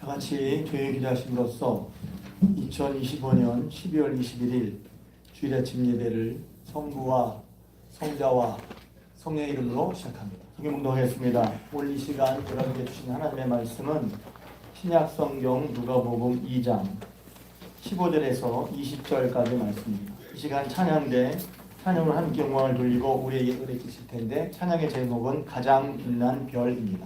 다 같이 교회 기도하심으로써 2025년 12월 21일 주일 아침 예배를 성부와 성자와 성령의 이름으로 시작합니다. 성경 공독하겠습니다. 오늘 이 시간 여러분께 주신 하나님의 말씀은 신약 성경 누가복음 2장 15절에서 20절까지 말씀입니다. 이 시간 찬양대 찬양을 함께 영광을 돌리고 우리에게 은혜 주실 텐데, 찬양의 제목은 가장 빛난 별입니다.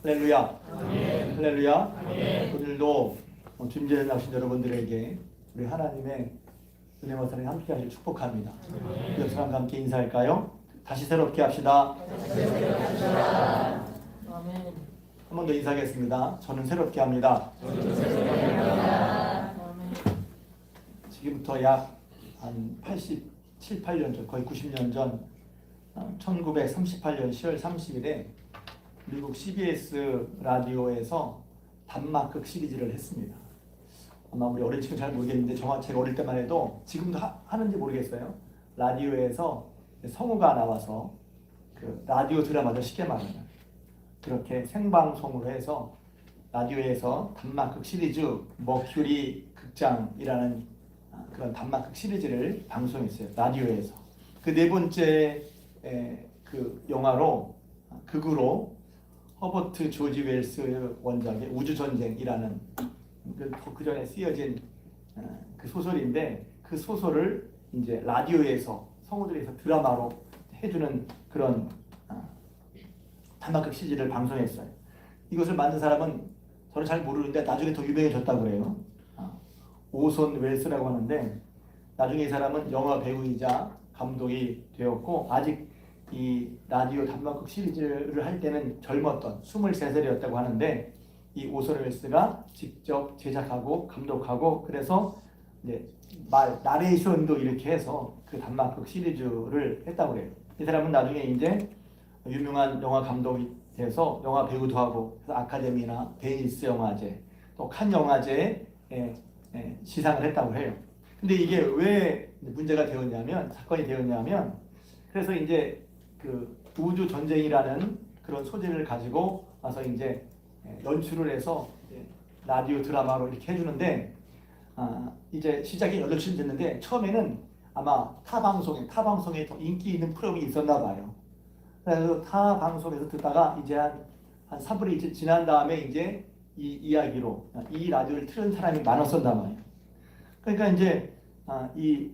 할렐루야. 할렐루야. 오늘도 주님께 나오신 여러분들에게 우리 하나님의 은혜와 사랑이 함께 하시길 축복합니다. 옆 사람과 함께 인사할까요? 다시 새롭게 합시다. 한 번 더 인사하겠습니다. 저는 새롭게 합니다. 지금부터 약 한 87, 8년 전, 거의 90년 전 1938년 10월 30일에 미국 CBS 라디오에서 단막극 시리즈를 했습니다. 아마 우리 어린 친구 잘 모르겠는데 제가 어릴 때만 해도 지금도 하는지 모르겠어요. 라디오에서 성우가 나와서 그 라디오 드라마를 쉽게 말하는 그렇게 생방송으로 해서 라디오에서 단막극 시리즈 머큐리 극장이라는 그런 단막극 시리즈를 방송했어요. 라디오에서. 그 네 번째 그 영화로 극으로 허버트 조지 웰스 원작의 우주전쟁이라는 그 전에 쓰여진 그 소설인데, 그 소설을 이제 라디오에서 성우들에서 드라마로 해주는 그런 단막극 시리즈를 방송했어요. 이것을 만든 사람은 저는 잘 모르는데 나중에 더 유명해졌다고 그래요. 오손 웰스라고 하는데, 나중에 이 사람은 영화 배우이자 감독이 되었고, 아직 이 라디오 단막극 시리즈를 할 때는 젊었던 23살이었다고 하는데, 이 오손 웰스가 직접 제작하고 감독하고, 그래서 이제 나레이션도 이렇게 해서 그 단막극 시리즈를 했다고 그래요. 이 사람은 나중에 이제 유명한 영화 감독이 돼서 영화 배우도 하고, 그래서 아카데미나 베니스 영화제, 또 칸 영화제에 시상을 했다고 해요. 근데 이게 왜 문제가 되었냐면, 사건이 되었냐면, 그래서 이제 그 우주 전쟁이라는 그런 소재를 가지고 와서 이제 연출을 해서 라디오 드라마로 이렇게 해주는데, 이제 시작이 8시쯤 됐는데, 처음에는 아마 타 방송에 더 인기 있는 프로그램이 있었나 봐요. 그래서 타 방송에서 듣다가 이제 한 3분이 지난 다음에 이제 이 이야기로 이 라디오를 틀은 사람이 많았었단 말이에요. 그러니까 이제 이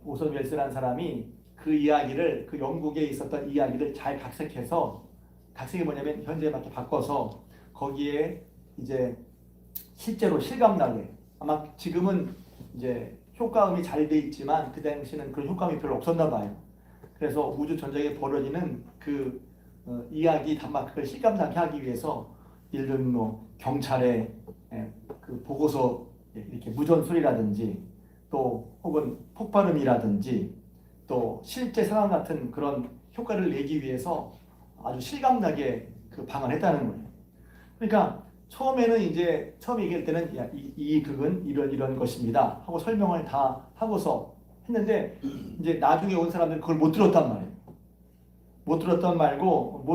오손 웰스라는 사람이 그 이야기를, 그 영국에 있었던 이야기를 잘 각색해서, 각색이 뭐냐면 현재에 맞게 바꿔서 거기에 이제 실제로 실감나게, 아마 지금은 이제 효과음이 잘 돼 있지만 그 당시는 그런 효과음이 별로 없었나 봐요. 그래서 우주 전쟁에 벌어지는 그 이야기 단막극을 실감나게 하기 위해서, 예를 들면 뭐 경찰의 그 보고서 이렇게 무전 소리라든지, 또 혹은 폭발음이라든지, 또 실제 상황 같은 그런 효과를 내기 위해서 아주 실감나게 그 방언했다는 거예요. 그러니까 처음에는 이제 처음 얘기할 때는 이 극은 이런 것입니다 하고 설명을 다 하고서 했는데, 이제 나중에 온 사람들은 그걸 못 들었단 말이에요. 못 들었단 말고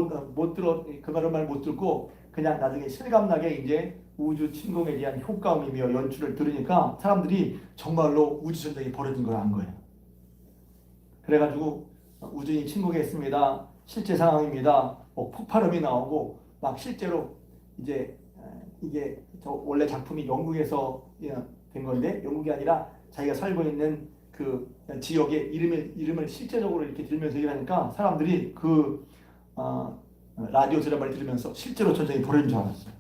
그 말을 못 듣고 그냥 나중에 실감나게 이제 우주 침공에 대한 효과음이며 연출을 들으니까 사람들이 정말로 우주 전쟁이 벌어진 걸 안 거예요. 그래가지고 우주인이 침공했습니다, 실제 상황입니다, 폭발음이 나오고, 막 실제로 이제 이게 원래 작품이 영국에서 된 건데, 영국이 아니라 자기가 살고 있는 그 지역의 이름을 실제적으로 이렇게 들으면서 얘기하니까 사람들이 그 라디오 드라마를 들으면서 실제로 전쟁이 벌어진 줄 알았어요.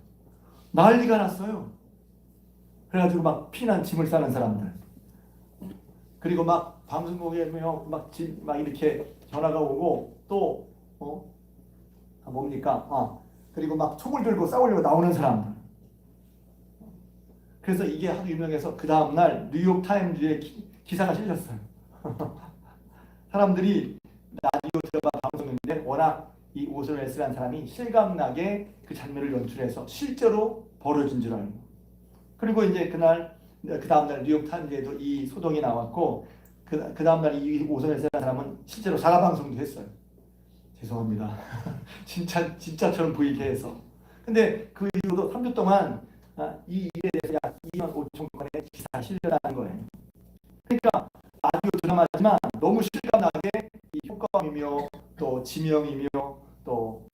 난리가 났어요. 그래가지고 막 피난 짐을 싸는 사람들, 그리고 막 방송국에 막 이렇게 전화가 오고, 또 뭡니까? 그리고 막 총을 들고 싸우려고 나오는 사람들. 그래서 이게 하도 유명해서 그 다음날 뉴욕 타임즈에 기사가 실렸어요. 사람들이 라디오 드라마 방송인데 워낙 이 오손 웰스라는 사람이 실감나게 그 장면을 연출해서 실제로 벌어진 줄 알고, 그리고 이제 그 다음날 뉴욕 타임즈에도 이 소동이 나왔고, 그 다음날 이 오손 웰스라는 사람은 실제로 사과 방송도 했어요. 죄송합니다. 진짜처럼 보이게 해서. 근데 그 이후로 3주 동안 이 일에 대해서 약 2만 5천 건의 기사가 실려나는 거예요. 그러니까 라디오 드라마지만 너무 실감나게 이 효과음이며, 또 지명이며, 또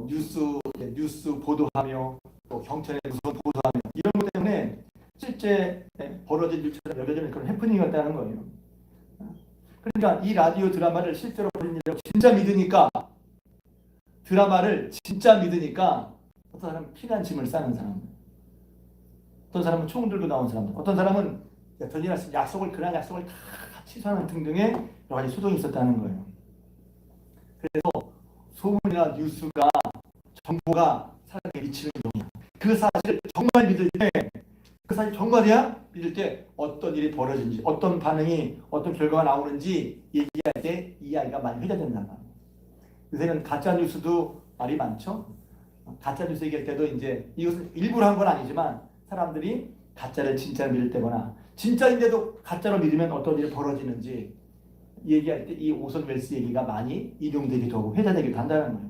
뉴스 보도하며, 또 경찰의 무서운 보도하며, 이런 것 때문에 실제 벌어진 일처럼 여겨지는 그런 해프닝이었다는 거예요. 그러니까 이 라디오 드라마를 실제로 벌어진 일이라고 진짜 믿으니까, 드라마를 진짜 믿으니까 어떤 사람은 피난 짐을 싸는 사람들, 어떤 사람은 총 들고 나온 사람들, 어떤 사람은 그런 약속을 다 취소하는 등등의 여러 가지 소동이 있었다는 거예요. 그래서 소문이나 뉴스가, 정보가 사람에게 미치는 영향, 그 사실을 정말 믿을 때, 그 사실 정말이야? 믿을 때 어떤 일이 벌어지는지, 어떤 반응이, 어떤 결과가 나오는지 얘기할 때 이야기가 많이 회자된단 말이에요. 요새는 가짜 뉴스도 말이 많죠. 가짜 뉴스 얘기할 때도 이제 이것은 일부러 한 건 아니지만 사람들이 가짜를 진짜로 믿을 때거나, 진짜인데도 가짜로 믿으면 어떤 일이 벌어지는지 얘기할 때 이 오손 웰스 얘기가 많이 인용되기도 하고 회자되기도 한다는 거예요.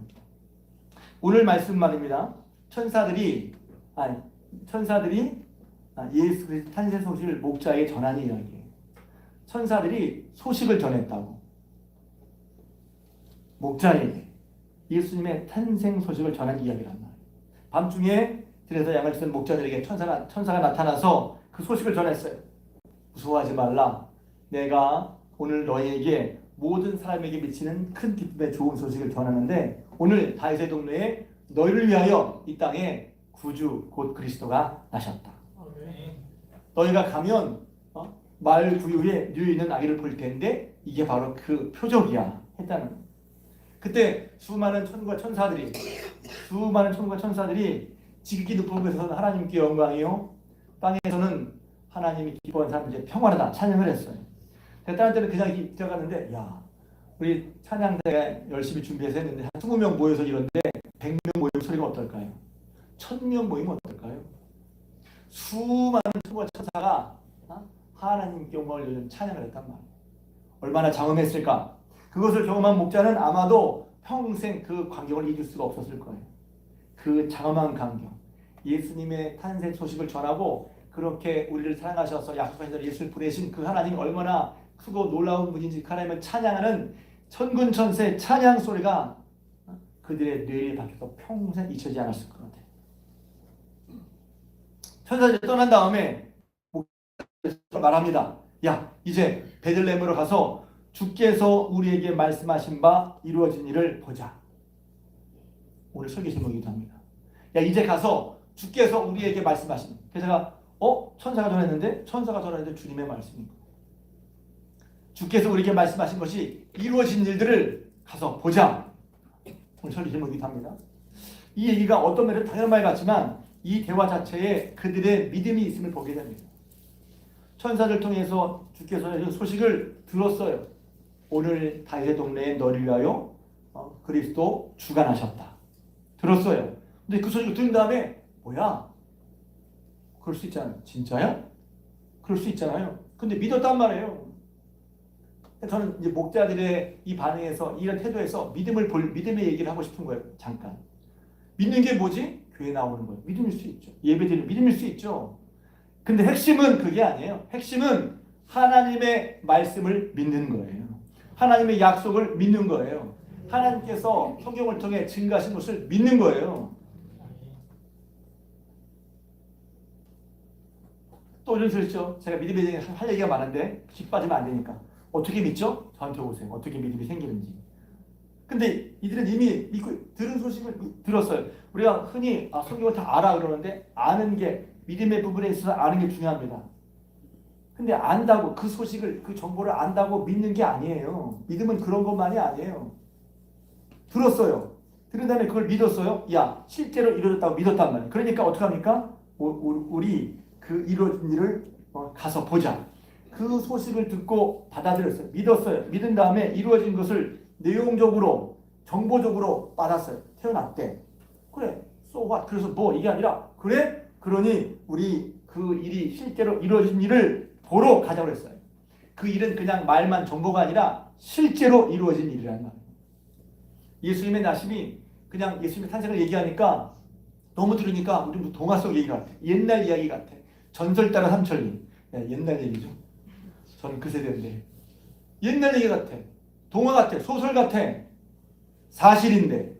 오늘 말씀 말입니다. 천사들이 예수 그리스도 탄생 소식을 목자에게 전하는 이야기예요. 천사들이 소식을 전했다고. 목자에게 예수님의 탄생 소식을 전한 이야기란 말이에요. 밤중에 들에서 양을 치던 목자들에게 천사가 나타나서 그 소식을 전했어요. 무서워하지 말라. 내가 오늘 너희에게 모든 사람에게 미치는 큰 기쁨의 좋은 소식을 전하는데 오늘 다윗의 동네에 너희를 위하여 이 땅에 구주 곧 그리스도가 나셨다. 너희가 가면 마을 구유에 누워 있는 아기를 볼 텐데 이게 바로 그 표적이야 했다는 거예요. 그때 수많은 천군과 천사들이 지극히 높은 곳에서는 하나님께 영광이요 땅에서는 하나님이 기뻐하는 사람들이 평안하다 찬양을 했어요. 다른 때는 그냥 들어갔는데 야 우리 찬양대 열심히 준비해서 했는데 한 20명 모여서 이런데 100명 모이면 소리가 어떨까요? 1000명 모이면 어떨까요? 수많은 천군과 천사가 하나님께 영광을 돌리는 찬양을 했단 말이에요. 얼마나 장엄했을까? 그것을 경험한 목자는 아마도 평생 그 광경을 잊을 수가 없었을 거예요. 그 장엄한 광경. 예수님의 탄생 소식을 전하고 그렇게 우리를 사랑하셔서 약속하신 대로 예수를 보내신 그 하나님이 얼마나 크고 놀라운 분인지 그 하나님을 찬양하는 천군천사의 찬양 소리가 그들의 뇌에 박혀서 평생 잊혀지지 않았을 것 같아요. 천사들이 떠난 다음에 말합니다. 야 이제 베들레헴으로 가서 주께서 우리에게 말씀하신 바 이루어진 일을 보자. 오늘 설교 제목이기도 합니다. 야 이제 가서 주께서 우리에게 말씀하신. 그래서 제가 천사가 전했는데 주님의 말씀입니다. 주께서 우리에게 말씀하신 것이 이루어진 일들을 가서 보자. 오늘 설교 제목이기도 합니다. 이 얘기가 어떤 면에는 당연한 말 같지만 이 대화 자체에 그들의 믿음이 있음을 보게 됩니다. 천사를 통해서 주께서 소식을 들었어요. 오늘 다윗의 동네에 너를 위하여 그리스도 주가 나셨다. 들었어요. 근데 그 소식을 들은 다음에 뭐야? 그럴 수 있잖아요. 진짜야? 그럴 수 있잖아요. 근데 믿었단 말이에요. 저는 이제 목자들의 이 반응에서 이런 태도에서 믿음의 얘기를 하고 싶은 거예요. 잠깐. 믿는 게 뭐지? 교회 나오는 거예요. 믿음일 수 있죠. 예배드리는 믿음일 수 있죠. 근데 핵심은 그게 아니에요. 핵심은 하나님의 말씀을 믿는 거예요. 하나님의 약속을 믿는 거예요. 하나님께서 성경을 통해 증거하신 것을 믿는 거예요. 또 이런 소리 있죠. 제가 믿음에 대해 할 얘기가 많은데 집 빠지면 안 되니까. 어떻게 믿죠? 저한테 오세요. 어떻게 믿음이 생기는지. 근데 이들은 이미 믿고 들은 소식을 들었어요. 우리가 흔히 성경을 다 알아 그러는데 아는 게 믿음의 부분에 있어서 아는 게 중요합니다. 근데 안다고 그 소식을 그 정보를 안다고 믿는 게 아니에요. 믿음은 그런 것만이 아니에요. 들었어요. 들은 다음에 그걸 믿었어요. 야 실제로 이루어졌다고 믿었단 말이에요. 그러니까 어떻게 합니까? 우리 그 이루어진 일을 가서 보자. 그 소식을 듣고 받아들였어요. 믿었어요. 믿은 다음에 이루어진 것을 내용적으로 정보적으로 받았어요. 태어났대. 그래. So what? 그래서 뭐 이게 아니라 그래? 그러니 우리 그 일이 실제로 이루어진 일을 보러 가자고 했어요. 그 일은 그냥 말만 정보가 아니라 실제로 이루어진 일이라는 말이에요. 예수님의 나심이 그냥 예수님의 탄생을 얘기하니까 너무 들으니까 우리 동화 속 얘기 같아. 옛날 이야기 같아. 전설 따라 삼천리. 옛날 얘기죠. 저는 그 세대인데. 옛날 얘기 같아. 동화 같아. 소설 같아. 사실인데.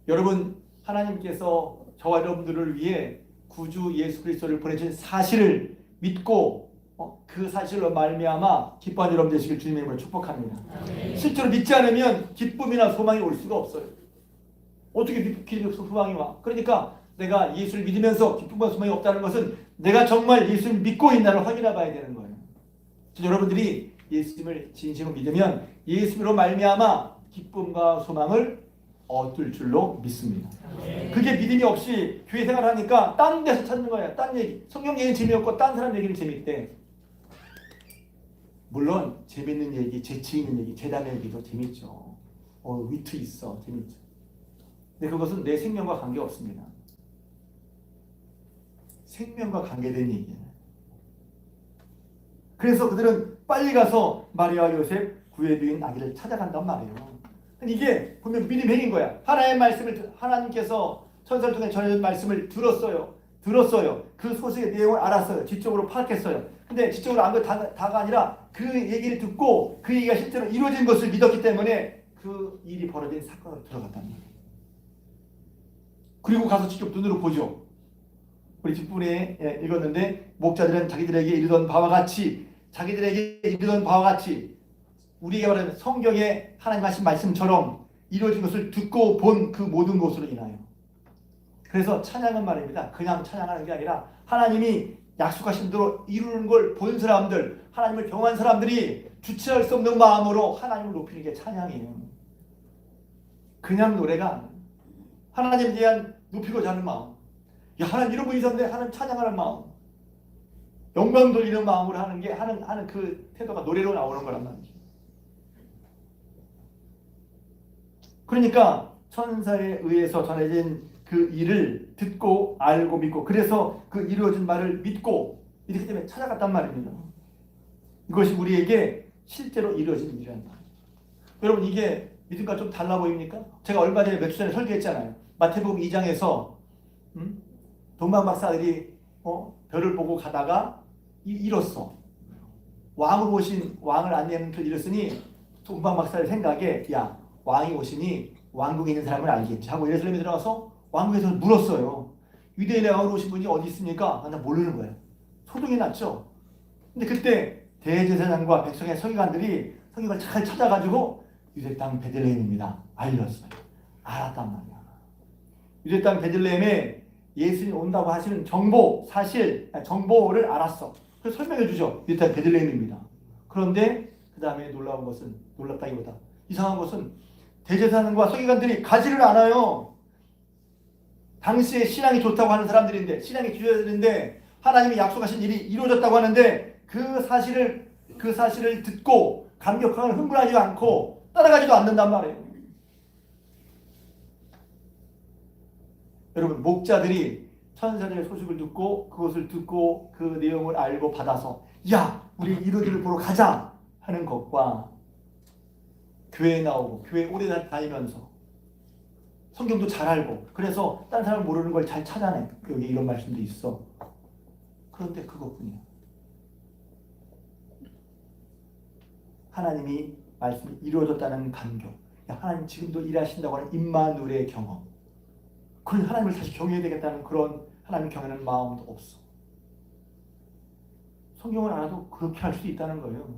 여러분 하나님께서 저와 여러분들을 위해 구주 예수 그리스도를 보내주신 사실을 믿고 그 사실로 말미암아 기뻐하는 여러분 되시길 주님의 이름으로 축복합니다. 실제로 믿지 않으면 기쁨이나 소망이 올 수가 없어요. 어떻게 기쁨이나 소망이 와? 그러니까 내가 예수를 믿으면서 기쁨과 소망이 없다는 것은 내가 정말 예수를 믿고 있나를 확인해 봐야 되는 거예요. 여러분들이 예수님을 진심으로 믿으면 예수로 말미암아 기쁨과 소망을 얻을 줄로 믿습니다. 그게 믿음이 없이 교회 생활하니까 딴 데서 찾는 거야. 딴 얘기. 성경 얘기는 재미없고 딴 사람 얘기는 재밌대. 물론 재밌는 얘기, 재치 있는 얘기, 재담의 얘기도 재밌죠. 위트 있어. 재밌죠. 근데 그것은 내 생명과 관계없습니다. 생명과 관계된 얘기예요. 그래서 그들은 빨리 가서 마리아와 요셉 구애드린 아기를 찾아간단 말이에요. 이게 보면 믿음 행인 거야. 하나님의 말씀을 하나님께서 천사를 통해 전해준 말씀을 들었어요. 그 소식의 내용을 알았어요. 지적으로 파악했어요. 근데 지적으로 안 거 다가 아니라 그 얘기를 듣고 그 얘기가 실제로 이루어진 것을 믿었기 때문에 그 일이 벌어진 사건으로 들어갔단 말이에요. 그리고 가서 직접 눈으로 보죠. 우리 뒷부분에 읽었는데 목자들은 자기들에게 이르던 바와 같이 우리에게 말하는 성경에 하나님 하신 말씀처럼 이루어진 것을 듣고 본 그 모든 것으로 인하여. 그래서 찬양은 말입니다. 그냥 찬양하는 게 아니라 하나님이 약속하신 대로 이루는 걸 본 사람들, 하나님을 경험한 사람들이 주체할 수 없는 마음으로 하나님을 높이는 게 찬양이에요. 그냥 노래가 아니에요. 하나님에 대한 높이고자 하는 마음. 야, 하나님 이런 분이셨는데 하나님 찬양하는 마음. 영광 돌리는 마음으로 하는 게 하는 그 태도가 노래로 나오는 거란 말이죠. 그러니까 천사에 의해서 전해진 그 일을 듣고 알고 믿고, 그래서 그 이루어진 말을 믿고 이렇기 때문에 찾아갔단 말입니다. 이것이 우리에게 실제로 이루어진 일이란 말이에요. 여러분, 이게 믿음과 좀 달라 보입니까? 제가 얼마 전에 몇 주 전에 설교했잖아요. 마태복음 2장에서 동방 박사들이 별을 보고 가다가 잃었어. 왕으로 오신 왕을 안내하는 길 잃었으니 동방 박사의 생각에, 야, 왕이 오시니 왕국에 있는 사람을 알겠지 하고 예루살렘에 들어가서 왕국에서 물었어요. 유대인의 왕으로 오신 분이 어디 있습니까? 나 모르는 거예요. 소동이 났죠. 근데 그때 대제사장과 백성의 서기관들이 성경을 잘 찾아가지고 유대 땅 베들레헴입니다. 알렸어요. 알았단 말이야. 유대 땅 베들레헴에 예수님이 온다고 하시는 정보를 알았어. 그래서 설명해 주죠. 유대 땅 베들레헴입니다. 그런데 그 다음에 놀랍다기보다 이상한 것은 대제사장과 서기관들이 가지를 않아요. 당시에 신앙이 좋다고 하는 사람들인데, 신앙이 주어지는데 하나님이 약속하신 일이 이루어졌다고 하는데 그 사실을 듣고 감격하고 흥분하지 않고 따라가지도 않는단 말이에요. 여러분, 목자들이 천사들의 소식을 듣고 그것을 듣고 그 내용을 알고 받아서 야, 우리 이루어지를 보러 가자 하는 것과 교회에 나오고 교회 오래 다니면서 성경도 잘 알고 그래서 다른 사람 모르는 걸 잘 찾아내. 여기 이런 말씀도 있어. 그런데 그것뿐이야. 하나님이 말씀이 이루어졌다는 감격. 야, 하나님 지금도 일하신다고 하는 임마누엘의 경험. 그런 하나님을 다시 경외해야 되겠다는 그런 하나님 경외하는 마음도 없어. 성경을 알아도 그렇게 할 수 있다는 거예요.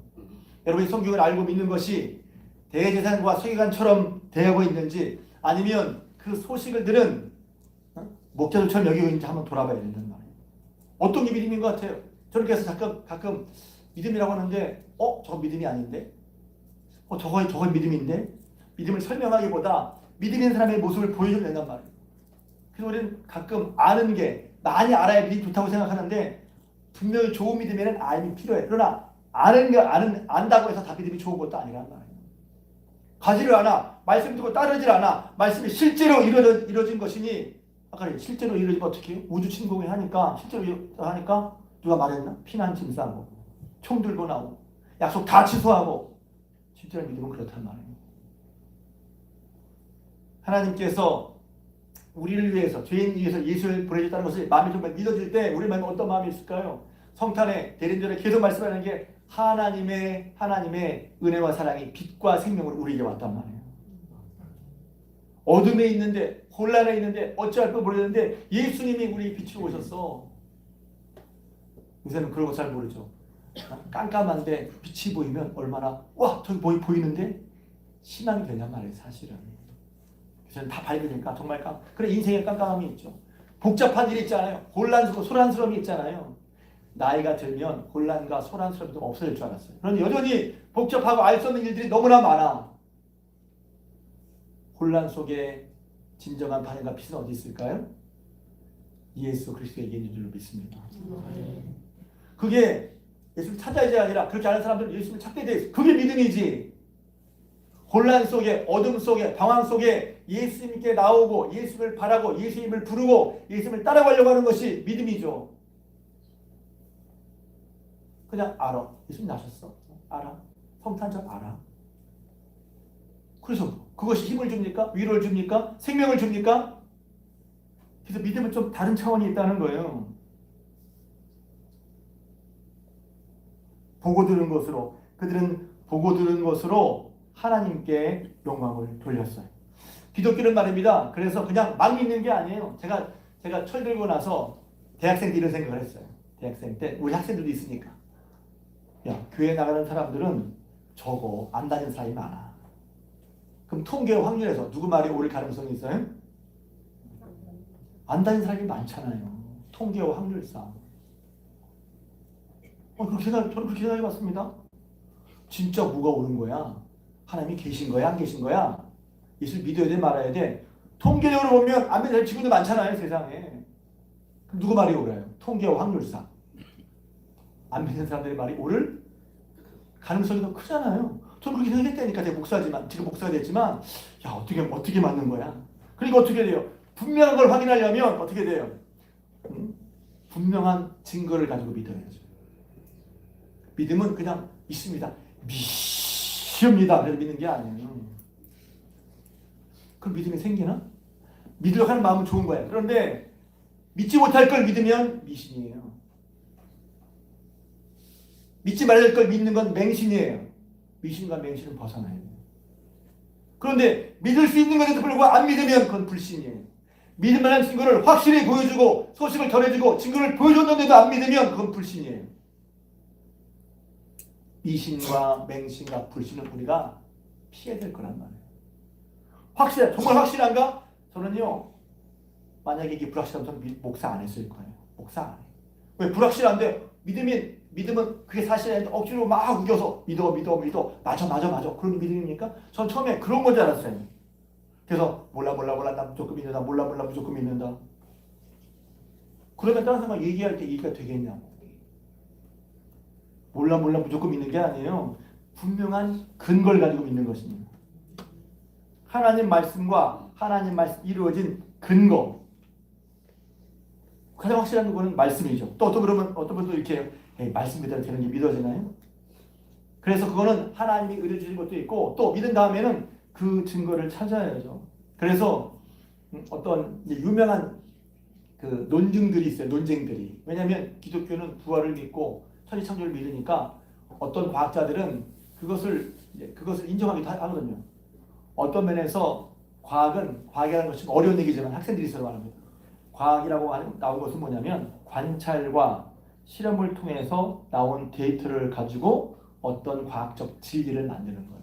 여러분이 성경을 알고 믿는 것이 대제사장과 서기관처럼 되고 있는지, 아니면 그 소식을 들은 목자들처럼 여기고 있는지 한번 돌아봐야 된단 말이에요. 어떤 게 믿음인 것 같아요? 저렇게 해서 가끔 믿음이라고 하는데 저거 믿음이 아닌데? 저건 믿음인데? 믿음을 설명하기보다 믿음 있는 사람의 모습을 보여주면 된단 말이에요. 그래서 우리는 가끔 아는 게, 많이 알아야 믿음이 좋다고 생각하는데 분명히 좋은 믿음에는 알미 필요해. 그러나 안다고 해서 다 믿음이 좋은 것도 아니란 말이에요. 가지를 않아, 말씀 듣고 따르질 않아, 말씀이 실제로 이루어진 것이니, 아까 실제로 이루어지면 어떻게 해요? 우주 침공을 하니까, 실제로 하니까 누가 말했나? 피난 짐 싸고 총 들고 나오고 약속 다 취소하고. 실제로 믿음은 그렇단 말이에요. 하나님께서 우리를 위해서, 죄인 위해서 예수를 보내줬다는 것을 마음에 정말 믿어질 때 우리 마음에 어떤 마음이 있을까요? 성탄에 대림절에 계속 말씀하는 게 하나님의 은혜와 사랑이 빛과 생명으로 우리에게 왔단 말이에요. 어둠에 있는데, 혼란에 있는데, 어찌할 걸 모르겠는데 예수님이 우리 빛으로 오셨어. 요새는 그런 거 잘 모르죠. 깜깜한데 빛이 보이면 얼마나 저기 보이는데 희망이 되냔 말이에요. 사실은 요새는 다 밝으니까 정말 그래, 인생에 깜깜함이 있죠. 복잡한 일이 있잖아요. 혼란스럽고 소란스러움이 있잖아요. 나이가 들면 혼란과 소란스러움도 없어질 줄 알았어요. 그런데 여전히 복잡하고 알 수 없는 일들이 너무나 많아. 혼란 속에 진정한 반응과 빛은 어디 있을까요? 예수 그리스도에게 있는 줄로 믿습니다. 그게 예수를 찾아야지 아니라, 그렇게 아는 사람들은 예수를 찾게 돼 있어. 그게 믿음이지. 혼란 속에, 어둠 속에, 방황 속에 예수님께 나오고 예수를 바라고 예수님을 부르고 예수님을 따라가려고 하는 것이 믿음이죠. 그냥 알아. 예수님 나셨어. 알아. 성탄절 알아. 그래서 그것이 힘을 줍니까? 위로를 줍니까? 생명을 줍니까? 그래서 믿음은 좀 다른 차원이 있다는 거예요. 그들은 보고 들은 것으로 하나님께 영광을 돌렸어요. 기독교는 말입니다. 그래서 그냥 막 믿는 게 아니에요. 제가 철 들고 나서 대학생 때 이런 생각을 했어요. 대학생 때 우리 학생들도 있으니까. 야, 교회 나가는 사람들은 저거 안 다니는 사람이 많아. 그럼 통계 확률에서 누구 말이 옳을 가능성이 있어요? 안 다니는 사람이 많잖아요. 통계와 확률상. 저는 그렇게 생각해봤습니다. 진짜 뭐가 옳은 거야? 하나님이 계신 거야? 안 계신 거야? 예수를 믿어야 돼? 말아야 돼? 통계적으로 보면 안 믿는 친구들 많잖아요, 세상에. 그럼 누구 말이 옳아요? 통계와 확률상. 안 믿는 사람들의 말이 옳을 가능성이 더 크잖아요. 저는 그렇게 생각했다니까. 제가 목사지만, 지금 목사가 됐지만, 야, 어떻게 맞는 거야? 그러니까 어떻게 돼요? 분명한 걸 확인하려면 어떻게 돼요? 분명한 증거를 가지고 믿어야죠. 믿음은 그냥 믿습니다. 믿습니다. 그래서 믿는 게 아니에요. 그럼 믿음이 생기나? 믿으려고 하는 마음은 좋은 거예요. 그런데 믿지 못할 걸 믿으면 미신이에요. 믿지 말할 걸 믿는 건 맹신이에요. 미신과 맹신은 벗어나야 돼요. 그런데 믿을 수 있는 것에도 불구하고 안 믿으면 그건 불신이에요. 믿을 만한 증거를 확실히 보여주고 소식을 전해주고 증거를 보여줬는데도 안 믿으면 그건 불신이에요. 미신과 맹신과 불신은 우리가 피해야 될 거란 말이에요. 정말 확실한가? 저는요, 만약에 이게 불확실하면 저는 목사 안 했을 거예요. 목사 안 해요. 왜? 불확실한데 믿음은 그게 사실인데 억지로 막 우겨서 믿어. 맞아. 그런 믿음입니까? 전 처음에 그런 건 줄 알았어요. 그래서 몰라. 나 무조건 믿는다. 몰라. 무조건 믿는다. 그러면 다른 사람 얘기할 때 얘기가 되겠냐고. 몰라 무조건 믿는 게 아니에요. 분명한 근거를 가지고 믿는 것입니다. 하나님 말씀과 하나님 말씀 이루어진 근거. 가장 확실한 거는 말씀이죠. 또 그러면 어떤 분도 이렇게 말씀 그대로 되는 게 믿어지나요? 그래서 그거는 하나님이 의뢰 주신 것도 있고 또 믿은 다음에는 그 증거를 찾아야죠. 그래서 어떤 유명한 그 논증들이 있어요. 논쟁들이. 왜냐하면 기독교는 부활을 믿고 천지창조를 믿으니까 어떤 과학자들은 그것을 인정하기도 하거든요. 어떤 면에서 과학이라는 것이 어려운 얘기지만 학생들이 있어서 말합니다. 과학이라고 나온 것은 뭐냐면 관찰과 실험을 통해서 나온 데이터를 가지고 어떤 과학적 진리를 만드는 거예요.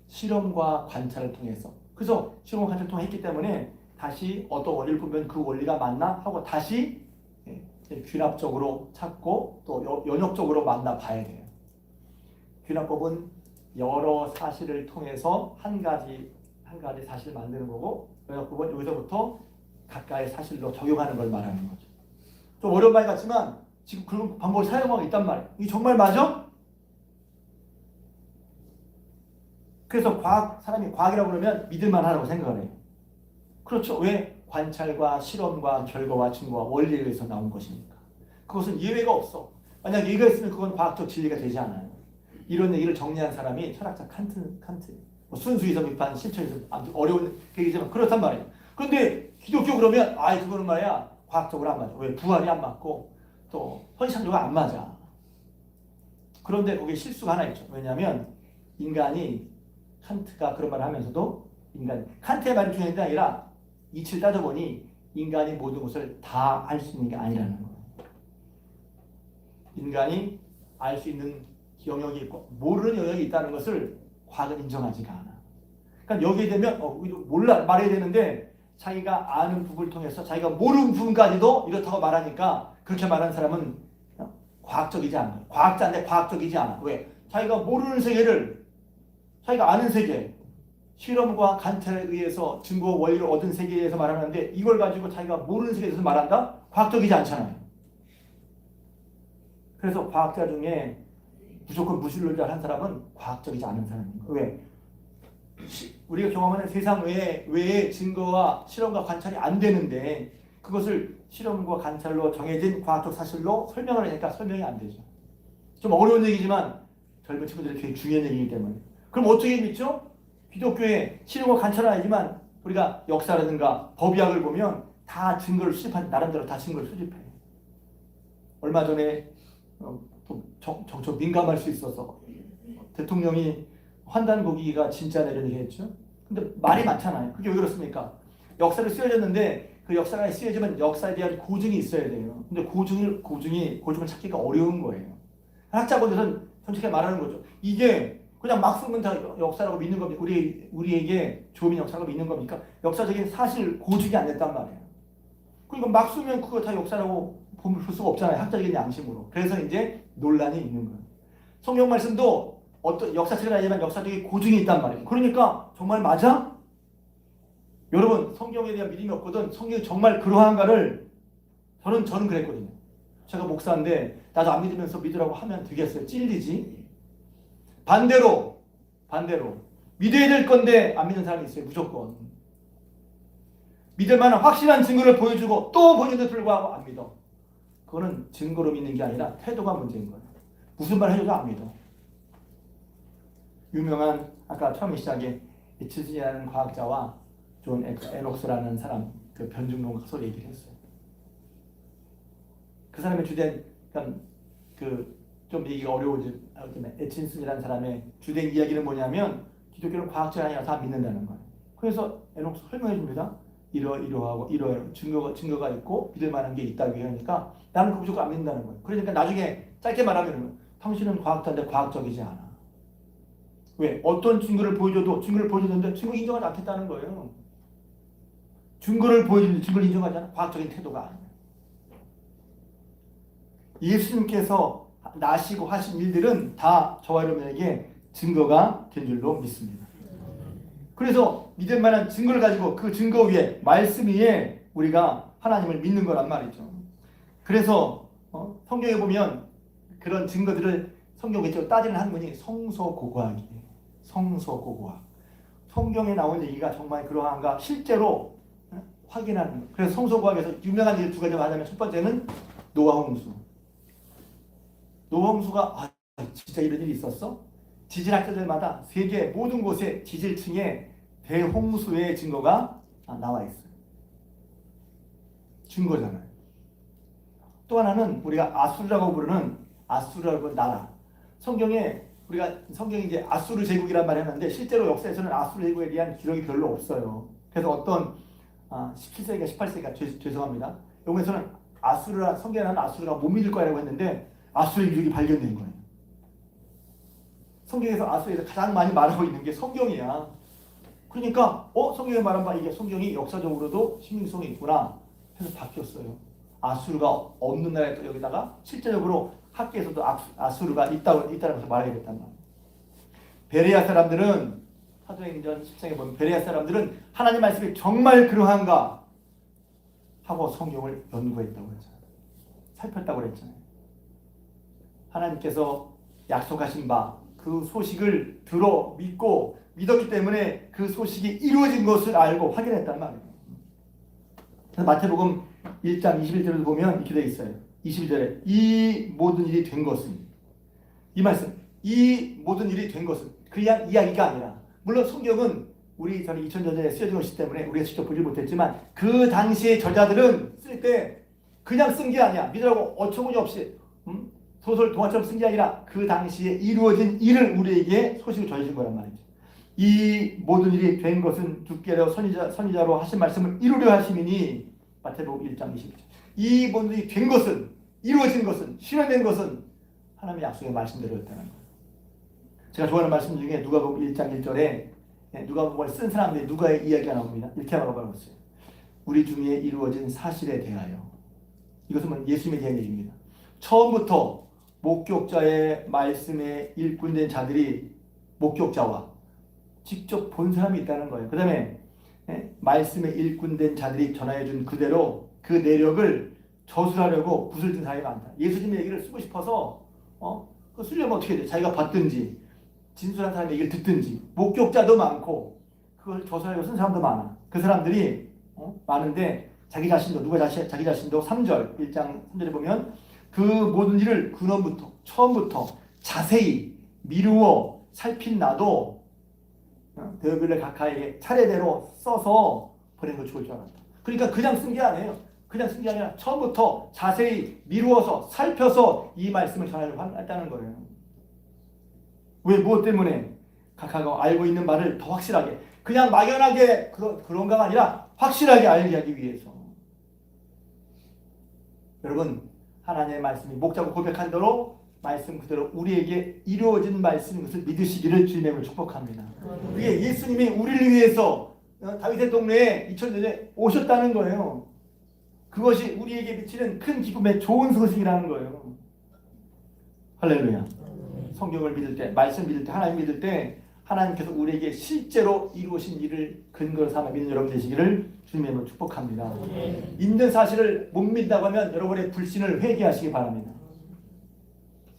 실험과 관찰을 통해서. 그래서 실험과 관찰을 통해 했기 때문에 다시 어떤 원리를 보면 그 원리가 맞나 하고 다시 귀납적으로 찾고 또 연역적으로 만나 봐야 돼요. 귀납법은 여러 사실을 통해서 한 가지 사실을 만드는 거고, 연역법은 여기서부터 각각의 사실로 적용하는 걸 말하는 거죠. 좀 어려운 말 같지만 지금 그런 방법을 사용하고 있단 말이에요. 이게 정말 맞아? 그래서 사람이 과학이라고 그러면 믿을만 하라고 생각을 해요. 그렇죠. 왜? 관찰과 실험과 결과와 증거와 원리에 의해서 나온 것이니까. 그것은 예외가 없어. 만약 예외가 있으면 그건 과학적 진리가 되지 않아요. 이런 얘기를 정리한 사람이 철학자 칸트. 순수이성 비판, 실천이성, 아무튼 어려운 얘기지만 그렇단 말이에요. 그런데 기독교 그러면 그거는 말이야 과학적으로 안 맞아. 왜? 부활이 안 맞고 또 헌신창조가 안 맞아. 그런데 거기에 실수가 하나 있죠. 왜냐하면 인간이 칸트가 그런 말을 하면서도 칸트의 말이 중요한 게 아니라 이치를 따져보니 인간이 모든 것을 다 알 수 있는 게 아니라는 거예요. 인간이 알 수 있는 영역이 있고 모르는 영역이 있다는 것을 과학은 인정하지가 않아. 그러니까 여기에 되면 몰라 말해야 되는데 자기가 아는 부분을 통해서 자기가 모르는 부분까지도 이렇다고 말하니까 그렇게 말하는 사람은 과학적이지 않아. 과학자인데 과학적이지 않아. 왜? 자기가 모르는 세계를 자기가 아는 세계, 실험과 관찰에 의해서 증거 원리를 얻은 세계에 대해서 말하는데 이걸 가지고 자기가 모르는 세계에 대해서 말한다? 과학적이지 않잖아요. 그래서 과학자 중에 무조건 무신론자를 한 사람은 과학적이지 않은 사람인 거예요. 왜? 우리가 경험하는 세상 외에 증거와 실험과 관찰이 안 되는데 그것을 실험과 관찰로 정해진 과학적 사실로 설명을 하니까 설명이 안 되죠. 좀 어려운 얘기지만 젊은 친구들이 되게 중요한 얘기이기 때문에. 그럼 어떻게 믿죠? 기독교에 실험과 관찰은 아니지만 우리가 역사라든가 법의학을 보면 다 증거를 수집한 나름대로 다 증거를 수집해요. 얼마 전에 정çok 민감할 수 있어서 대통령이 환단 고기가 진짜네 이런 얘기 했죠. 근데 말이 많잖아요. 그게 왜 그렇습니까? 역사를 쓰여졌는데 그 역사가 쓰여지면 역사에 대한 고증이 있어야 돼요. 근데 고증을 찾기가 어려운 거예요. 학자분들은 솔직히 말하는 거죠. 이게 그냥 막 쓰면 다 역사라고 믿는 겁니까? 우리에게 좋은 역사라고 믿는 겁니까? 역사적인 사실 고증이 안 됐단 말이에요. 그러니까 막 쓰면 그거 다 역사라고 볼 수가 없잖아요. 학자적인 양심으로. 그래서 이제 논란이 있는 거예요. 성경 말씀도 어떤 역사책은 아니지만 역사적인 고증이 있단 말이에요. 그러니까 정말 맞아? 여러분 성경에 대한 믿음이 없거든. 성경이 정말 그러한가를 저는 그랬거든요. 제가 목사인데 나도 안 믿으면서 믿으라고 하면 되겠어요? 찔리지. 반대로 믿어야 될 건데 안 믿는 사람이 있어요. 무조건. 믿을 만한 확실한 증거를 보여주고 또 보여주는데 불구하고 안 믿어. 그거는 증거로 믿는 게 아니라 태도가 문제인 거예요. 무슨 말 해줘도 안 믿어. 유명한 아까 처음 시작에 에치슨이라는 과학자와 존 에녹스라는 사람 그 변증론 가서 얘기를 했어요. 그 사람의 주된 좀 얘기가 어려워지 에치슨이라는 사람의 주된 이야기는 뭐냐면 기독교는 과학자가 아니라 다 믿는다는 거예요. 그래서 에녹스 설명해 줍니다. 이러하고 증거가 있고 믿을 만한 게 있다고 하니까 나는 그 무조건 안 믿는다는 거예요. 그러니까 나중에 짧게 말하면 당신은 과학자인데 과학적이지 않아. 왜? 어떤 증거를 보여줬는데 증거 인정하지 않겠다는 거예요. 증거를 보여주는데 증거를 인정하지 않아? 과학적인 태도가 아니에요. 예수님께서 나시고 하신 일들은 다 저와 여러분에게 증거가 된 줄로 믿습니다. 그래서 믿을 만한 증거를 가지고 그 증거 위에 말씀 위에 우리가 하나님을 믿는 거란 말이죠. 그래서 성경에 보면 그런 증거들을 성경에 따지는 학문이 성서고고학이에요. 성서고고학. 성경에 나온 얘기가 정말 그러한가 실제로 확인하는 거예요. 그래서 성서고학에서 유명한 일 두 가지만 하자면 첫 번째는 노아 홍수. 노아 홍수가 진짜 이런 일이 있었어? 지질학자들마다 세계 모든 곳에 지질층에 대홍수의 증거가 나와 있어요. 증거잖아요. 또 하나는 우리가 아수르라고 부르는 나라. 성경이 이제 아수르 제국이란 말을 했는데 실제로 역사에서는 아수르 제국에 대한 기록이 별로 없어요. 그래서 어떤 17세기가 18세기가 죄송합니다. 여기서는 성경에는 아수르가 못 믿을 거라고 했는데 아수르의 기록이 발견된 거예요. 성경에서 아수르에서 가장 많이 말하고 있는 게 성경이야. 그러니까 성경에 말한 바 이게 성경이 역사적으로도 신빙성이 있구나 해서 바뀌었어요. 아수르가 없는 나라에 여기다가 실제적으로 학계에서도 아수르가 있다는 것을 말하겠단 말이에요. 베레아 사람들은 사도행전 10장에 보면 베레아 사람들은 하나님 말씀이 정말 그러한가 하고 성경을 연구했다고 그랬잖아요. 살폈다고 그랬잖아요. 하나님께서 약속하신 바 그 소식을 들어 믿었기 때문에 그 소식이 이루어진 것을 알고 확인했단 말이에요. 그래서 마태복음 1장 21절을 보면 이렇게 되어 있어요. 22절에 이 모든 일이 된 것은 이 말씀 이 모든 일이 된 것은 그냥 이야기가 아니라 물론 성경은 우리 전에 2000년 전에 쓰여진 것이기 때문에 우리가 직접 보지 못했지만 그 당시의 저자들은 쓸 때 그냥 쓴 게 아니야. 믿으라고 어처구니 없이 소설 동화처럼 쓴 게 아니라 그 당시에 이루어진 일을 우리에게 소식을 전해준 거란 말이죠. 이 모든 일이 된 것은 주께로 선지자로 하신 말씀을 이루려 하심이니 마태복음 1장 20절. 이 모든 일이 된 것은 이루어진 것은 실현된 것은 하나님의 약속의 말씀대로였다는 거예요. 제가 좋아하는 말씀 중에 누가복음 1장 1절에 누가복음을 쓴 사람들이 누가의 이야기가 나옵니다. 이렇게 말하고 있어요. 우리 중에 이루어진 사실에 대하여. 이것은 예수님에 대한 얘기입니다. 처음부터 목격자의 말씀에 일꾼된 자들이 목격자와 직접 본 사람이 있다는 거예요. 그 다음에 말씀에 일꾼된 자들이 전하여준 그대로 그 내력을 저술하려고 붓을 든 사람이 많다. 예수님의 얘기를 쓰고 싶어서 그거 쓰려면 어떻게 돼? 자기가 봤든지 진술한 사람의 얘기를 듣든지 목격자도 많고 그걸 저술하려고 쓴 사람도 많아. 그 사람들이 많은데 자기 자신도 3절 1장 3절에 보면 그 모든 일을 근원부터 처음부터 자세히 미루어 살핀 나도 데오빌레 각하에게 차례대로 써서 보낸 걸 좋을 줄 알았다. 그러니까 그냥 쓴 게 아니에요. 그냥 쓴 게 아니라 처음부터 자세히 미루어서 살펴서 이 말씀을 전하려고 했다는 거예요. 왜? 무엇 때문에? 각하가 알고 있는 말을 더 확실하게 그냥 막연하게 그런가가 아니라 확실하게 알게 하기 위해서. 여러분, 하나님의 말씀이 목자고 고백한 대로 말씀 그대로 우리에게 이루어진 말씀인 것을 믿으시기를 주님으로 축복합니다. 그게 예수님이 우리를 위해서 다윗의 동네에 2000년 전에 오셨다는 거예요. 그것이 우리에게 미치는 큰 기쁨의 좋은 소식이라는 거예요. 할렐루야. 성경을 믿을 때, 말씀 믿을 때, 하나님 믿을 때 하나님께서 우리에게 실제로 이루어진 일을 근거로 삼아 믿는 여러분 되시기를 주님의 이름으로 축복합니다. 있는 사실을 못 믿는다고 하면 여러분의 불신을 회개하시기 바랍니다.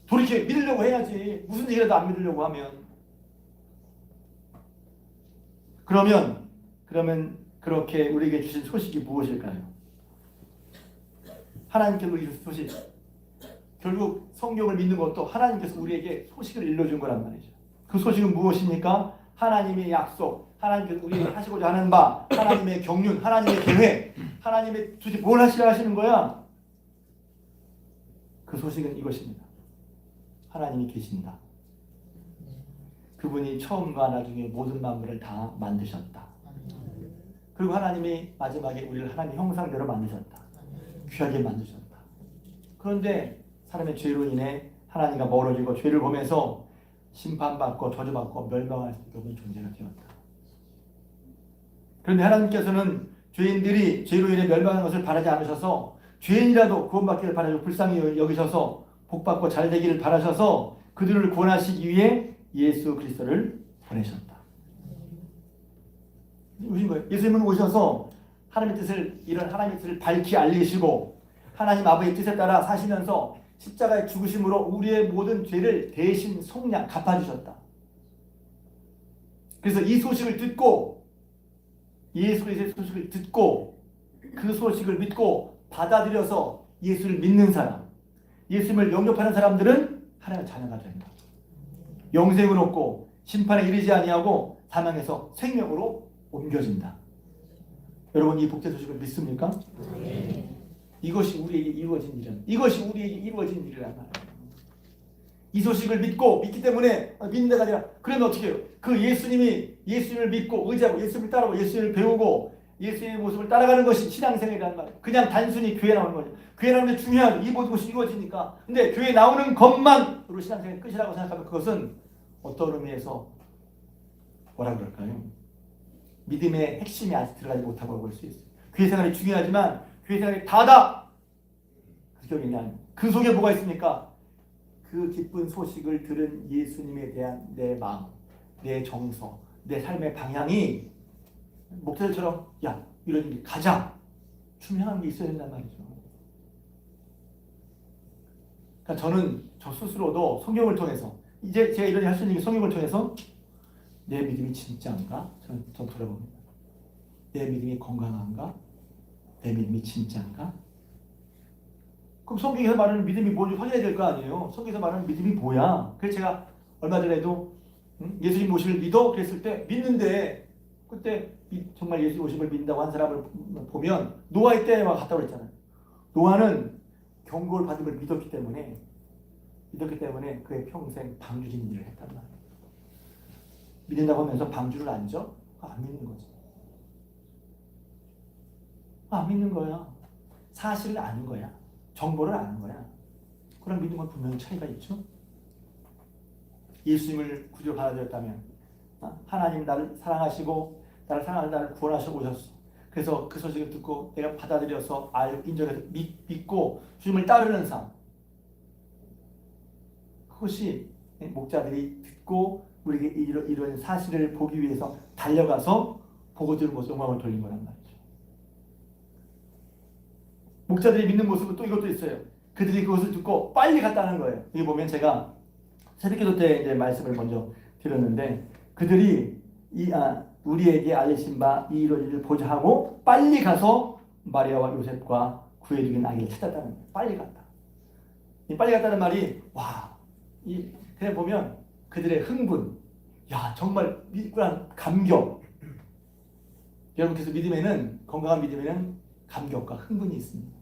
돌이켜 믿으려고 해야지. 무슨 얘기라도 안 믿으려고 하면. 그러면 그렇게 우리에게 주신 소식이 무엇일까요? 하나님께서 우리에게 주신 소식. 결국 성경을 믿는 것도 하나님께서 우리에게 소식을 일러준 거란 말이죠. 그 소식은 무엇입니까? 하나님의 약속, 하나님께서 우리에게 하시고자 하는 바, 하나님의 경륜, 하나님의 계획, 하나님의 도대체 뭘 하시려 하시는 거야? 그 소식은 이것입니다. 하나님이 계신다. 그분이 처음과 나중에 모든 만물을 다 만드셨다. 그리고 하나님이 마지막에 우리를 하나님의 형상대로 만드셨다. 귀하게 만드셨다. 그런데 사람의 죄로 인해 하나님과 멀어지고 죄를 보면서 심판받고 저주받고 멸망할 수 없는 존재가 되었다. 그런데 하나님께서는 죄인들이 죄로 인해 멸망하는 것을 바라지 않으셔서 죄인이라도 구원받기를 바라고 불쌍히 여기셔서 복받고 잘되기를 바라셔서 그들을 구원하시기 위해 예수 그리스도를 보내셨다. 오신 거예요. 예수님은 오셔서 하나님의 뜻을, 이런 하나님의 뜻을 밝히 알리시고 하나님 아버지의 뜻에 따라 사시면서 십자가의 죽으심으로 우리의 모든 죄를 대신 속량 갚아주셨다. 그래서 이 소식을 듣고 예수 그리스도의 소식을 듣고 그 소식을 믿고 받아들여서 예수를 믿는 사람, 예수님을 영접하는 사람들은 하나님의 자녀가 된다. 영생을 얻고 심판에 이르지 아니하고 사망에서 생명으로 옮겨진다. 여러분 이 복된 소식을 믿습니까? 네. 이것이 우리에게 이루어진 일은, 이것이 우리에게 이루어진 일이란 말이에요. 이 소식을 믿기 때문에 믿는 데가 아니라 그러면 어떻게 해요? 그 예수님을 믿고 의지하고 예수님을 따르고 예수님을 배우고 예수님의 모습을 따라가는 것이 신앙생활이란 말이에요. 그냥 단순히 교회 나오는 거죠. 교회 나오는 게 중요하죠. 이 모든 것이 이루어지니까. 근데 교회 나오는 것만으로 신앙생활이 끝이라고 생각하면 그것은 어떤 의미에서 뭐라 그럴까요? 믿음의 핵심이 아직 들어가지 못하고 볼 수 있어요. 교회 생활이 중요하지만 교회 생활이 다다. 그 속에 뭐가 있습니까? 그 기쁜 소식을 들은 예수님에 대한 내 마음, 내 정서, 내 삶의 방향이 목사들처럼 야 이런 일 가자 투명한 게 있어야 된단 말이죠. 그러니까 저는 저 스스로도 성경을 통해서 이제 제가 이런 일 할 수 있는 게 성경을 통해서 내 믿음이 진짜인가? 저는 돌아봅니다. 내 믿음이 건강한가? 내 믿음이 진짜인가? 그럼 성경에서 말하는 믿음이 뭔지 확인해야 될 거 아니에요. 성경에서 말하는 믿음이 뭐야? 그래서 제가 얼마 전에도 예수님 오심을 믿어? 그랬을 때 믿는데 그때 정말 예수님 오심을 믿는다고 한 사람을 보면 노아의 때에만 갔다고 그랬잖아요. 노아는 경고를 받은 걸 믿었기 때문에 그의 평생 방주진 일을 했단 말이에요. 믿는다고 하면서 방주를 안 져? 안 믿는 거지. 안 믿는 거야. 사실을 아는 거야. 정보를 아는 거야. 그럼 믿는 건 분명히 차이가 있죠. 예수님을 구주로 받아들였다면 하나님 나를 사랑하시고 나를 사랑하는 나를 구원하시고 오셨어. 그래서 그 소식을 듣고 내가 받아들여서 인정해서 믿고 주님을 따르는 삶. 그것이 목자들이 듣고 우리에게 이런 사실을 보기 위해서 달려가서 보고 들은 것을 영광을 돌린 거란 말이죠. 목자들이 믿는 모습은 또 이것도 있어요. 그들이 그것을 듣고 빨리 갔다는 거예요. 여기 보면 제가 새벽기도 때 이제 말씀을 먼저 드렸는데 그들이 우리에게 알리신 바 이 이루어지기를 보자 하고 빨리 가서 마리아와 요셉과 구해 죽인 아기를 찾았다는 거예요. 빨리 갔다. 이 빨리 갔다는 말이 그냥 보면 그들의 흥분, 야 정말 믿구나 감격. 여러분 그래서 믿음에는 건강한 믿음에는 감격과 흥분이 있습니다.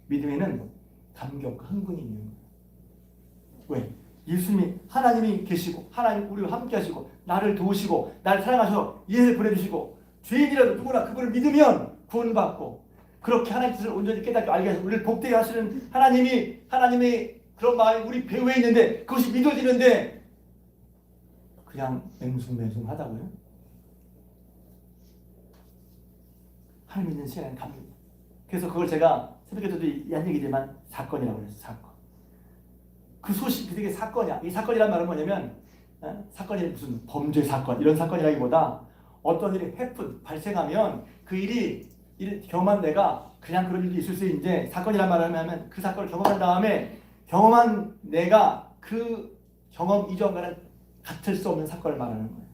믿음에는 감격과 흥분이 있는 거예요. 왜? 예수님이 하나님이 계시고 하나님 우리와 함께 하시고 나를 도우시고 나를 사랑하셔서 예수를 보내주시고 죄인이라도 누구나 그걸 믿으면 구원받고 그렇게 하나님의 뜻을 온전히 깨닫고 알게 해서 우리를 복되게 하시는 하나님의 그런 마음이 우리 배후에 있는데 그것이 믿어지는데 그냥 맹숭맹숭하다고요? 하나님 믿는 시간은 갑니다. 그래서 그걸 제가 새벽에도 한 얘기지만 사건이라고 그랬어요. 사건. 그 소식, 그게 사건이야. 이 사건이란 말은 뭐냐면 사건이 무슨 범죄 사건 이런 사건이라기보다 어떤 일이 발생하면 그 일을 경험한 내가 그냥 그런 일도 있을 수 있는데 사건이란 말을 하면 그 사건을 경험한 다음에 경험한 내가 그 경험 이전과는 같을 수 없는 사건을 말하는 거예요.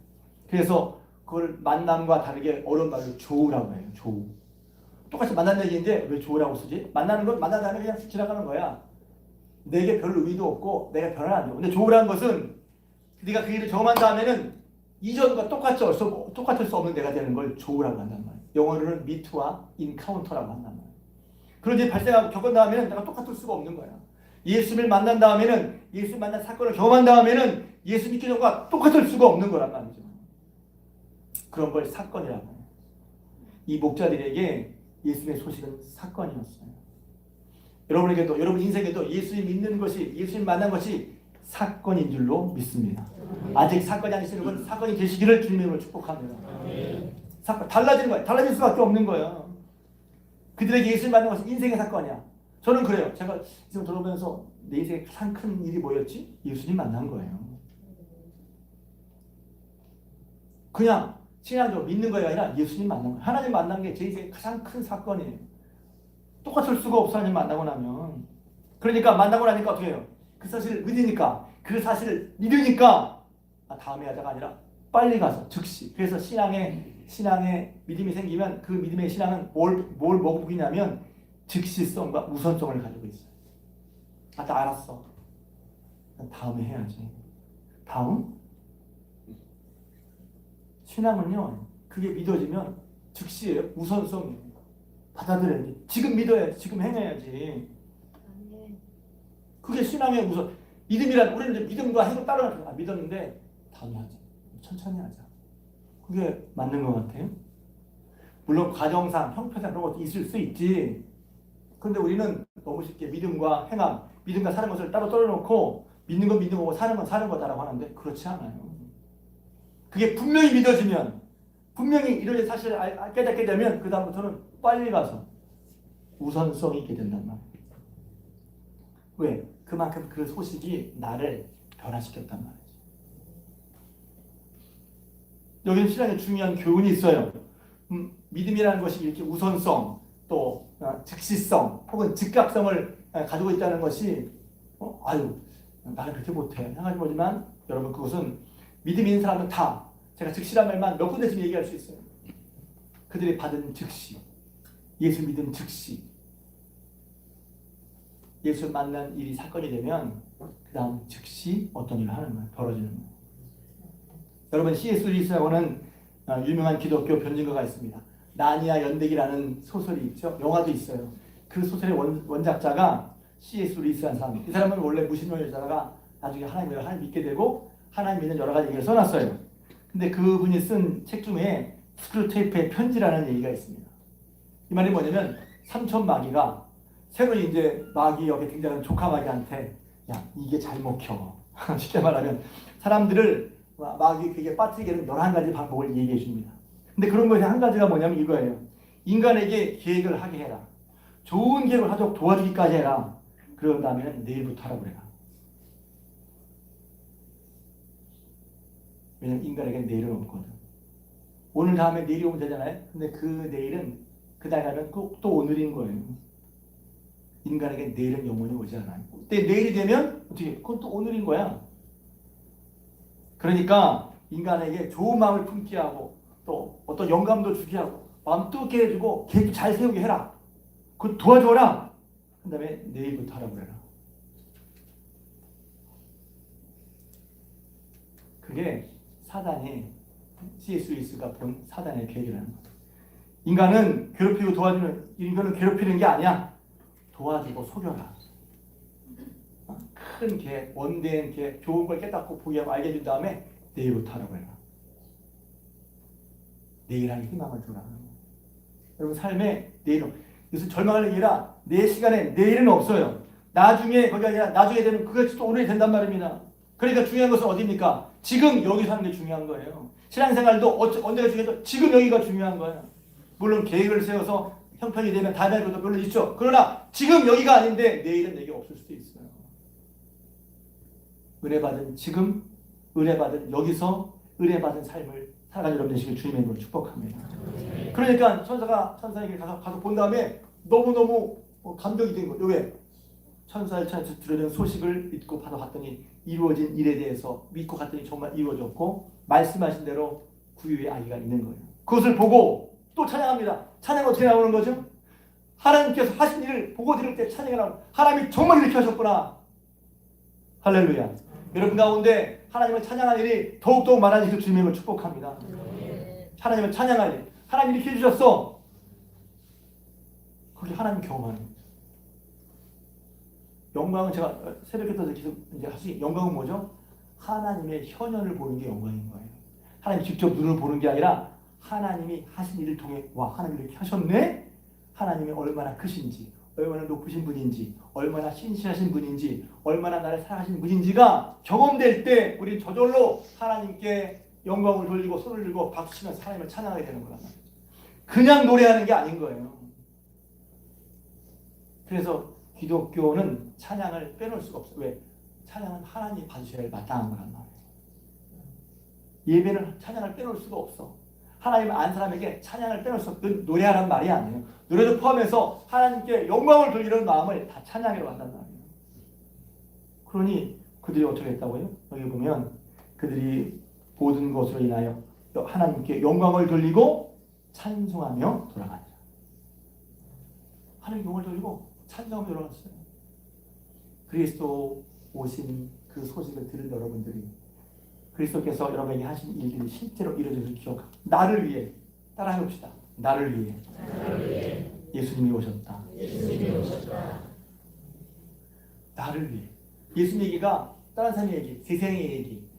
그래서 그걸 만남과 다르게 어려운 말로 조우라고 해요. 조우. 똑같이 만난 얘기인데 왜 조우라고 쓰지? 만나는 건 만난 다음에 그냥 지나가는 거야. 내게 별 의미도 없고 내가 변화 안 돼. 근데 조우라는 것은 네가 그 일을 경험한 다음에는 이전과 똑같을 수 없는 내가 되는 걸 조우라고 한단 말이에요. 영어로는 meet와 encounter라고 한단 말이에요. 그런 일이 발생하고 겪은 다음에는 내가 똑같을 수가 없는 거야. 예수를 만난 다음에는 예수 만난 사건을 경험한 다음에는 예수 믿기 전과 똑같을 수가 없는 거란 말이죠. 그런 걸 사건이라고 해요. 이 목자들에게 예수의 소식은 사건이었어요. 여러분에게도 여러분 인생에도 예수님 믿는 것이 예수님 만난 것이 사건인 줄로 믿습니다. 아직 사건이 아니시는 분 사건이 되시기를 주님으로 축복합니다. 사건 달라지는 거야. 달라질 수밖에 없는 거예요. 그들에게 예수님 만난 것은 인생의 사건이야. 저는 그래요. 제가 지금 들어보면서 내 인생에 가장 큰 일이 뭐였지? 예수님 만난 거예요. 그냥 신앙적으로 믿는 거가 아니라 예수님 만난 거예요. 하나님 만난 게 제 인생의 가장 큰 사건이에요. 똑같을 수가 없어 하나님 만나고 나면. 그러니까 만나고 나니까 어떻게 해요? 그 사실을 믿으니까 그 사실을 믿으니까 다음에 하자가 아니라 빨리 가서 즉시. 그래서 신앙에 믿음이 생기면 그 믿음의 신앙은 뭘 먹이냐면 즉시성과 우선성을 가지고 있어요. 나 알았어. 다음에 해야지. 다음? 신앙은요. 그게 믿어지면 즉시예요. 우선성이에요. 받아들여야지. 지금 믿어야지. 지금 행해야지. 그게 신앙의 우선. 믿음이란 우리는 이제 믿음과 행동 따라가는 믿었는데 다음에 하자. 천천히 하자. 그게 맞는 것 같아요. 물론 과정상, 형편상 그런 것도 있을 수 있지. 그런데 우리는 너무 쉽게 믿음과 행함, 믿음과 사는 것을 따로 떨어놓고 믿는 건 믿는 거고 사는 건 사는 거다라고 하는데 그렇지 않아요. 그게 분명히 믿어지면 분명히 이런 사실을 깨닫게 되면 그 다음부터는 빨리 가서 우선성이 있게 된단 말이에요. 왜? 그만큼 그 소식이 나를 변화시켰단 말이죠. 여기는 신앙에 중요한 교훈이 있어요. 믿음이라는 것이 이렇게 우선성, 또 즉시성, 혹은 즉각성을 가지고 있다는 것이 나는 그렇게 못해 생각하지 모르지만 여러분 그것은 믿음 있는 사람은 다 제가 즉시란 말만 몇 군데씩 얘기할 수 있어요. 그들이 받은 즉시, 예수 믿은 즉시, 예수 만난 일이 사건이 되면 그 다음 즉시 어떤 일을 하는 거예요. 벌어지는 거예요. 여러분 C.S. 루이스라고는 유명한 기독교 변증가가 있습니다. 나니아 연대기라는 소설이 있죠. 영화도 있어요. 그 소설의 원작자가 C.S. 루이스라는 사람이에요. 이 사람은 원래 무신론자다가 나중에 하나님 믿게 되고 하나님 믿는 여러 가지 얘기를 써놨어요. 근데 그분이 쓴 책 중에 스크루테이프의 편지라는 얘기가 있습니다. 이 말이 뭐냐면 삼촌 마귀가 새로 이제 마귀 역에 등장하는 조카 마귀한테 야 이게 잘 먹혀. 쉽게 말하면 사람들을 마귀에게 빠뜨리게 하는 11가지 방법을 얘기해 줍니다. 근데 그런 것에 한 가지가 뭐냐면 이거예요. 인간에게 계획을 하게 해라. 좋은 계획을 하도록 도와주기까지 해라. 그런 다음에는 내일부터 하라고 해라. 왜냐면 인간에게 내일은 없거든. 오늘 다음에 내일이 오면 되잖아요. 근데 그 내일은 그날 가면 꼭 또 오늘인 거예요. 인간에게 내일은 영원히 오지 않아요. 근데 내일이 되면 어떻게? 그건 또 오늘인 거야. 그러니까 인간에게 좋은 마음을 품게 하고 또 어떤 영감도 주게 하고 마음 뜨겁게 해주고 계획도 잘 세우게 해라. 그걸 도와줘라. 그 다음에 내일부터 하라고 해라. 그게 사단이 C.S. 루이스가 본 사단의 계획이라는 거예요. 인간은 괴롭히고 도와주는 인간은 괴롭히는 게 아니야. 도와주고 속여라. 큰 계획, 원대한 계획, 좋은 걸 깨닫고 보게 하고 알게 해준 다음에 내일부터 하라고 해라. 내일 할 희망을 주라. 여러분 삶에 내일은 이것은 절망할 얘기 아니라 내 시간에 내일은 없어요. 나중에 거기가 아니라 나중에 되면 그것이 또 오늘이 된단 말입니다. 그러니까 중요한 것은 어디입니까? 지금 여기 사는 게 중요한 거예요. 신앙생활도 언제가 중요해도 지금 여기가 중요한 거예요. 물론 계획을 세워서 형편이 되면 다음에 할 것도 물론 있죠. 그러나 지금 여기가 아닌데 내일은 내게 없을 수도 있어요. 은혜받은 지금, 은혜받은 여기서 은혜받은 삶을 살아가는 여러분 되시길 주님의 이름으로 축복합니다. 그러니까 천사에게 가서 본 다음에 너무너무 감동이 된 거예요. 왜? 천사를 들으려는 소식을 믿고 받아봤더니 이루어진 일에 대해서 믿고 갔더니 정말 이루어졌고 말씀하신 대로 구유의 아기가 있는 거예요. 그것을 보고 또 찬양합니다. 찬양 어떻게 나오는 거죠? 하나님께서 하신 일을 보고 들을 때 찬양이 나오는 하나님이 정말 이렇게 하셨구나. 할렐루야. 여러분 가운데 하나님을 찬양할 일이 더욱더욱 많아지길 주님을 축복합니다. 하나님을 찬양할 일. 하나님 이렇게 해주셨어. 그게 하나님 경험하는 거예요. 영광은 제가 새벽에 떠서 계속 이제 하시 영광은 뭐죠? 하나님의 현현을 보는 게 영광인 거예요. 하나님 직접 눈을 보는 게 아니라 하나님이 하신 일을 통해 와 하나님이 이렇게 하셨네? 하나님이 얼마나 크신지 얼마나 높으신 분인지 얼마나 신실하신 분인지 얼마나 나를 사랑하신 분인지가 경험될 때 우리 저절로 하나님께 영광을 돌리고 손을 들고 박수치면서 하나님을 찬양하게 되는 거란 말이죠. 그냥 노래하는 게 아닌 거예요. 그래서 기독교는 찬양을 빼놓을 수가 없어요. 왜? 찬양은 하나님이 받으셔야 할 마땅한 거란 말이에요. 예배는 찬양을 빼놓을 수가 없어. 하나님 안 사람에게 찬양을 빼놓을 수 없는 노래하란 말이 아니에요. 노래도 포함해서 하나님께 영광을 돌리는 마음을 다 찬양으로 한단 말이에요. 그러니 그들이 어떻게 했다고요? 여기 보면 그들이 모든 것으로 인하여 하나님께 영광을 돌리고 찬송하며 돌아가니라. 하나님 영광을 돌리고 찬송하며 돌아갔어요. 그리스도 오신 그 소식을 들은 여러분들이 그리스도께서 여러분에게 하신 일들이 실제로 이루어져서 기억하고 나를 위해 따라해봅시다. 나를 위해 예수님이 오셨다. 나를 위해 예수님 얘기가 다른 사람의 얘기, 세상의 얘기,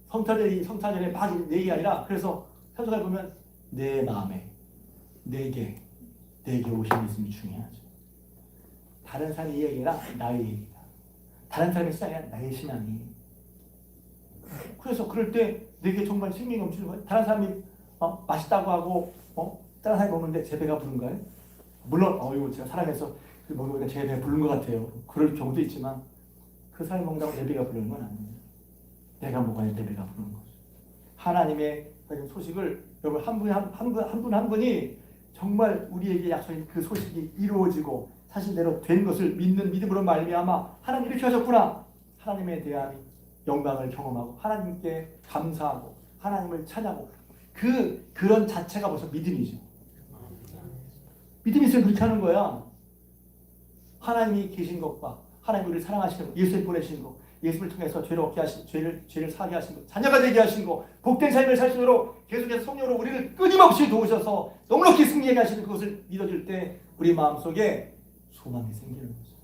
성탄절에 막 얘기 아니라 그래서 편성을 보면 내 마음에 내게 오신 예수님이 중요하죠. 다른 사람의 이야기가 나의 얘기다. 다른 사람의 신앙이 아니라 나의 신앙이. 그래서 그럴 때 내게 정말 생명이 넘치는 거예요. 다른 사람이 맛있다고 하고 다른 사람이 먹는데 제 배가 부른가요? 물론 제가 사랑해서 먹으니까 제 배가 부른 것 같아요. 그럴 경우도 있지만 그 사람이 먹는다고 내 배가 부르는 건 아니에요. 내가 먹어야 내 배가 부르는 거죠. 하나님의 소식을 여러분 한 분이 정말 우리에게 약속인 그 소식이 이루어지고 사실대로 된 것을 믿는 믿음으로 말미암아 하나님 이렇게 하셨구나. 하나님에 대한 영광을 경험하고 하나님께 감사하고 하나님을 찬양하고 그런 자체가 벌써 믿음이죠. 믿음이 있으면 그렇게 하는 거야. 하나님이 계신 것과 하나님 우리를 사랑하시는 것, 예수를 보내신 것, 예수를 통해서 죄를 얻게 하신 죄를 사게 하신 것, 자녀가 되게 하신 것, 복된 삶을 살 수 있도록 계속해서 성령으로 우리를 끊임없이 도우셔서 넉넉히 승리하게 하시는 그것을 믿어줄 때 우리 마음속에 소망이 생기는 거죠.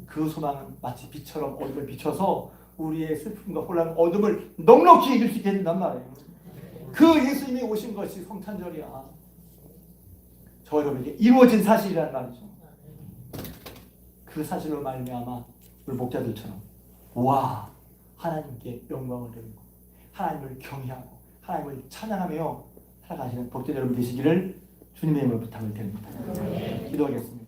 그 소망은 마치 빛처럼 어둠을 비춰서 우리의 슬픔과 혼란, 어둠을 넉넉히 이길 수 있게 된단 말이에요. 그 예수님이 오신 것이 성탄절이야. 저 여러분에게 이루어진 사실이란 말이죠. 그 사실로 말미암아 우리 목자들처럼 와 하나님께 영광을 드리고 하나님을 경외하고 하나님을 찬양하며 살아가시는 복된 여러분 되시기를 주님의 이름으로 부탁을 드립니다. 기도하겠습니다.